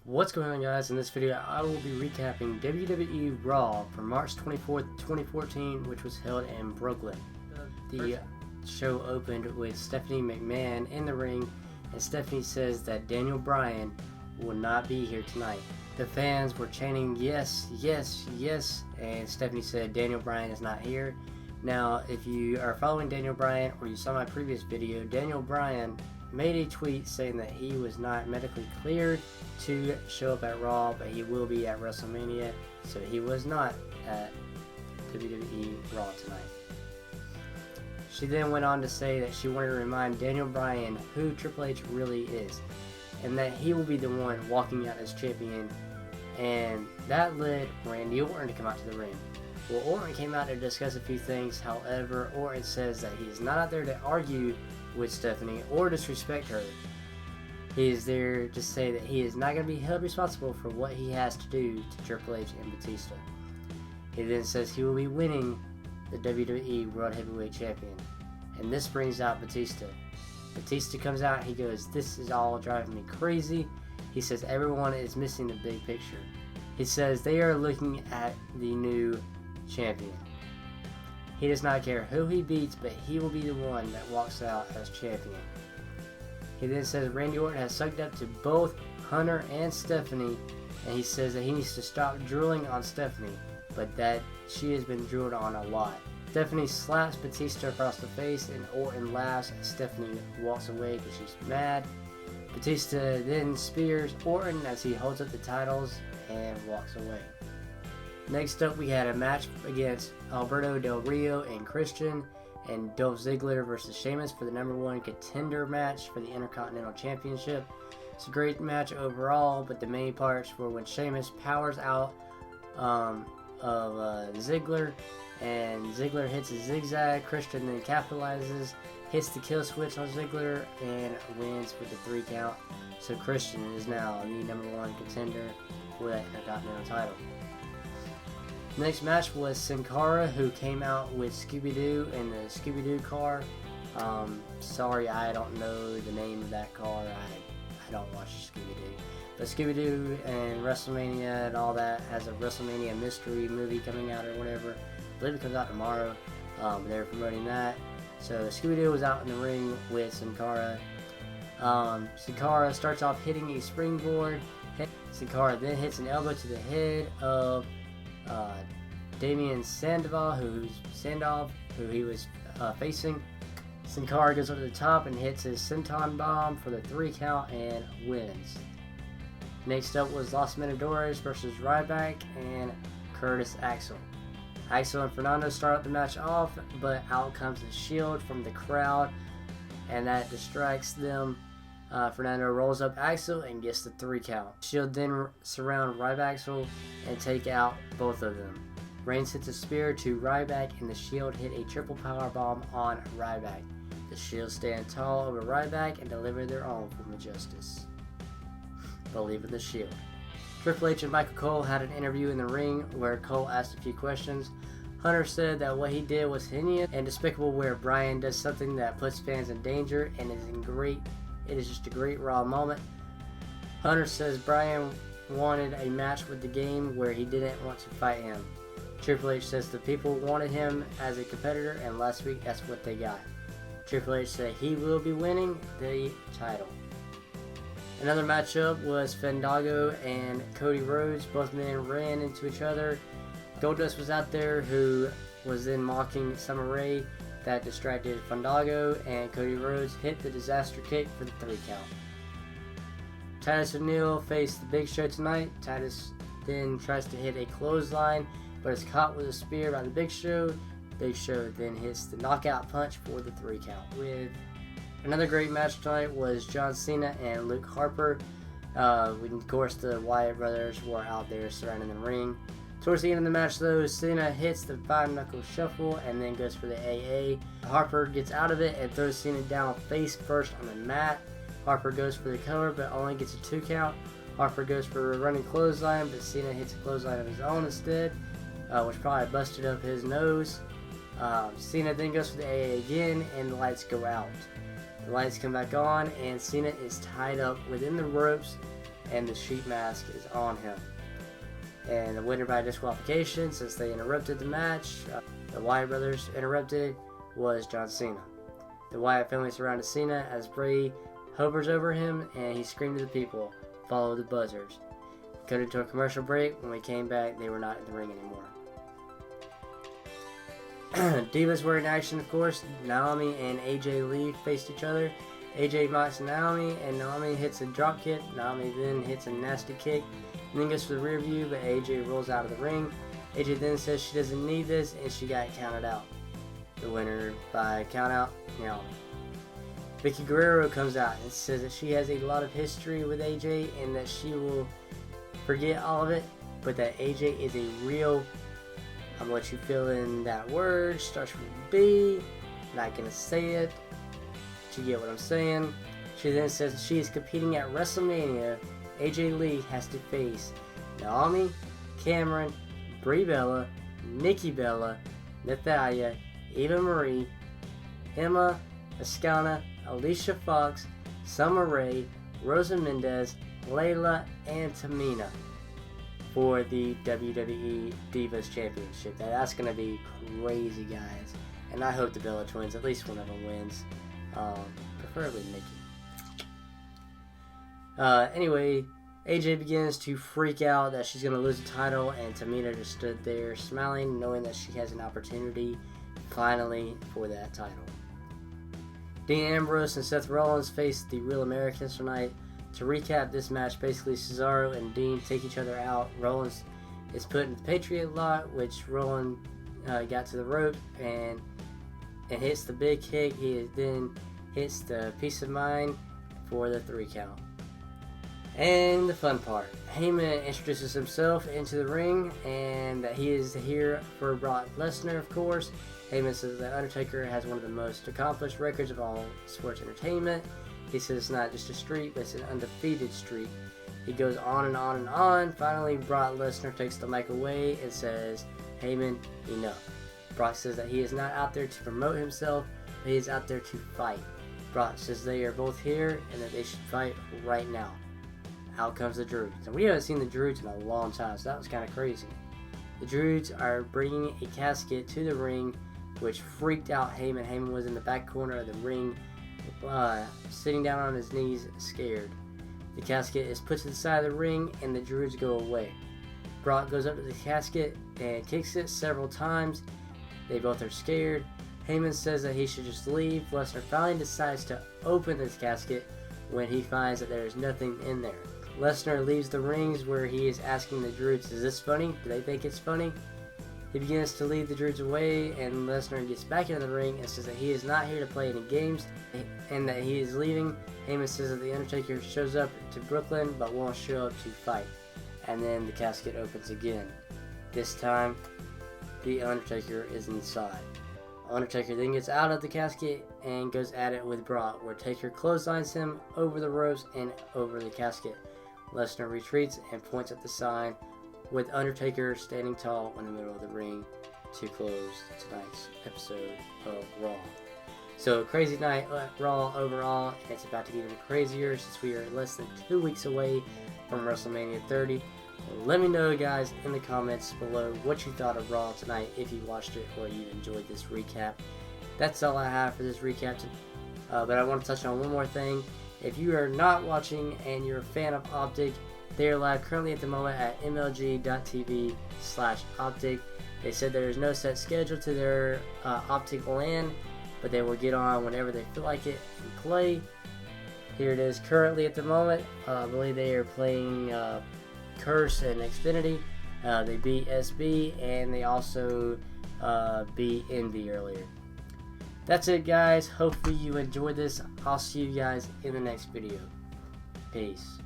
What's going on, guys? In this video I will be recapping WWE Raw for March 24th, 2014, which was held in Brooklyn. The show opened with Stephanie McMahon in the ring, and Stephanie says that Daniel Bryan will not be here tonight. The fans were chanting yes, yes, yes, and Stephanie said Daniel Bryan is not here. Now, if you are following Daniel Bryan or you saw my previous video, Daniel Bryan made a tweet saying that he was not medically cleared to show up at Raw, but he will be at WrestleMania, so he was not at WWE Raw tonight. She then went on to say that she wanted to remind Daniel Bryan who Triple H really is, and that he will be the one walking out as champion, and that led Randy Orton to come out to the ring. Well, Orton came out to discuss a few things. However, Orton says that he is not out there to argue with Stephanie or disrespect her. He is there to say that he is not going to be held responsible for what he has to do to Triple H and Batista. He then says he will be winning the WWE World Heavyweight Champion, and this brings out Batista. Batista comes out and he goes, "This is all driving me crazy." He says everyone is missing the big picture. He says they are looking at the new champion. He does not care who he beats, but he will be the one that walks out as champion. He then says Randy Orton has sucked up to both Hunter and Stephanie, and he says that he needs to stop drooling on Stephanie, but that she has been drooled on a lot. Stephanie slaps Batista across the face, and Orton laughs as Stephanie walks away because she's mad. Batista then spears Orton as he holds up the titles and walks away. Next up, we had a match against Alberto Del Rio and Christian, and Dolph Ziggler versus Sheamus for the #1 contender match for the Intercontinental Championship. It's a great match overall, but the main parts were when Sheamus powers out of Ziggler, and Ziggler hits a zigzag. Christian then capitalizes, hits the kill switch on Ziggler, and wins with the 3 count. So Christian is now the #1 contender for that Intercontinental title. Next match was Sin Cara, who came out with Scooby-Doo in the Scooby-Doo car. Sorry, I don't know the name of that car. I don't watch Scooby-Doo. But Scooby-Doo and WrestleMania and all that has a WrestleMania mystery movie coming out or whatever. I believe it comes out tomorrow. They're promoting that. So Scooby-Doo was out in the ring with Sin Cara. Sin Cara starts off hitting a springboard. Sin Cara then hits an elbow to the head of Damien Sandoval, who he was facing. Sin Cara goes over the top and hits his senton bomb for the 3 count and wins. Next up was Los Matadores versus Ryback and Curtis Axel. Axel and Fernando start the match off, but out comes the Shield from the crowd, and that distracts them. Fernando rolls up Axel and gets the 3 count. Shield then surround Ryback and take out both of them. Reigns hits a spear to Ryback, and the Shield hit a triple powerbomb on Ryback. The Shield stand tall over Ryback and deliver their own form of justice. Believe in the Shield. Triple H and Michael Cole had an interview in the ring where Cole asked a few questions. Hunter said that what he did was heinous and despicable, where Bryan does something that puts fans in danger and it is just a great Raw moment. Hunter says Bryan wanted a match with the game where he didn't want to fight him. Triple H says the people wanted him as a competitor, and last week that's what they got. Triple H said he will be winning the title. Another matchup was Fandango and Cody Rhodes. Both men ran into each other. Goldust was out there, who was then mocking Summer Rae. That distracted Fandango, and Cody Rhodes hit the disaster kick for the 3 count. Titus O'Neil faced the Big Show tonight. Titus then tries to hit a clothesline, but is caught with a spear by the Big Show. Big Show then hits the knockout punch for the 3 count. With another great match tonight was John Cena and Luke Harper. Of course, the Wyatt brothers were out there surrounding the ring. Towards the end of the match, though, Cena hits the 5-knuckle shuffle and then goes for the AA. Harper gets out of it and throws Cena down face first on the mat. Harper goes for the cover, but only gets a 2 count. Harper goes for a running clothesline, but Cena hits a clothesline of his own instead, which probably busted up his nose. Cena then goes for the AA again, and the lights go out. The lights come back on, and Cena is tied up within the ropes and the sheep mask is on him. And the winner by disqualification, since they interrupted the match, the Wyatt brothers interrupted, was John Cena. The Wyatt family surrounded Cena as Bray hovers over him, and he screamed to the people, "Follow the buzzers." Cut into a commercial break. When we came back, they were not in the ring anymore. Divas were in action, of course. Naomi and AJ Lee faced each other. AJ mocks Naomi, and Naomi hits a drop kick. Naomi then hits a nasty kick, and then goes for the rear view, but AJ rolls out of the ring. AJ then says she doesn't need this, and she got counted out. The winner by countout, Naomi. Vicky Guerrero comes out and says that she has a lot of history with AJ and that she will forget all of it, but that AJ is a real, I'm gonna let you fill in that word, starts with B, not gonna say it, but you get what I'm saying. She then says that she is competing at WrestleMania. AJ Lee has to face Naomi, Cameron, Brie Bella, Nikki Bella, Natalya, Eva Marie, Emma, Ascana, Alicia Fox, Summer Rae, Rosa Mendez, Layla, and Tamina for the WWE Divas Championship. That's going to be crazy, guys. And I hope the Bella Twins, at least one of them wins. Preferably Nikki. Anyway, AJ begins to freak out that she's going to lose the title, and Tamina just stood there smiling, knowing that she has an opportunity finally for that title. Dean Ambrose and Seth Rollins face the Real Americans tonight. To recap this match, basically Cesaro and Dean take each other out. Rollins is put in the Patriot Lock, which Rollins got to the rope and hits the big kick. He then hits the Peace of Mind for the 3 count. And the fun part, Heyman introduces himself into the ring and that he is here for Brock Lesnar, of course. Heyman says that Undertaker has one of the most accomplished records of all sports entertainment. He says it's not just a streak, but it's an undefeated streak. He goes on and on and on. Finally, Brock Lesnar takes the mic away and says, "Heyman, enough." Brock says that he is not out there to promote himself, but he is out there to fight. Brock says they are both here and that they should fight right now. Out comes the Druids. And we haven't seen the Druids in a long time, so that was kind of crazy. The Druids are bringing a casket to the ring, which freaked out Heyman. Heyman was in the back corner of the ring, sitting down on his knees, scared. The casket is put to the side of the ring, and the Druids go away. Brock goes up to the casket and kicks it several times. They both are scared. Heyman says that he should just leave. Lesnar finally decides to open this casket when he finds that there is nothing in there. Lesnar leaves the rings where he is asking the Druids, "Is this funny? Do they think it's funny?" He begins to lead the Druids away, and Lesnar gets back into the ring and says that he is not here to play any games and that he is leaving. Heyman says that the Undertaker shows up to Brooklyn but won't show up to fight. And then the casket opens again. This time, the Undertaker is inside. Undertaker then gets out of the casket and goes at it with Brock, where Taker clotheslines him over the ropes and over the casket. Lesnar retreats and points at the sign, with Undertaker standing tall in the middle of the ring to close tonight's episode of Raw. So, crazy night at Raw overall, and it's about to get even crazier since we are less than 2 weeks away from WrestleMania 30. Let me know, guys, in the comments below what you thought of Raw tonight, if you watched it or you enjoyed this recap. That's all I have for this recap. But I want to touch on one more thing. If you are not watching and you're a fan of Optic, they are live currently at the moment at mlg.tv/Optic. They said there is no set schedule to their Optic LAN, but they will get on whenever they feel like it and play. Here it is currently at the moment. I believe they are playing Curse and Xfinity. They beat SB and they also beat Indy earlier. That's it, guys. Hopefully you enjoyed this. I'll see you guys in the next video. Peace.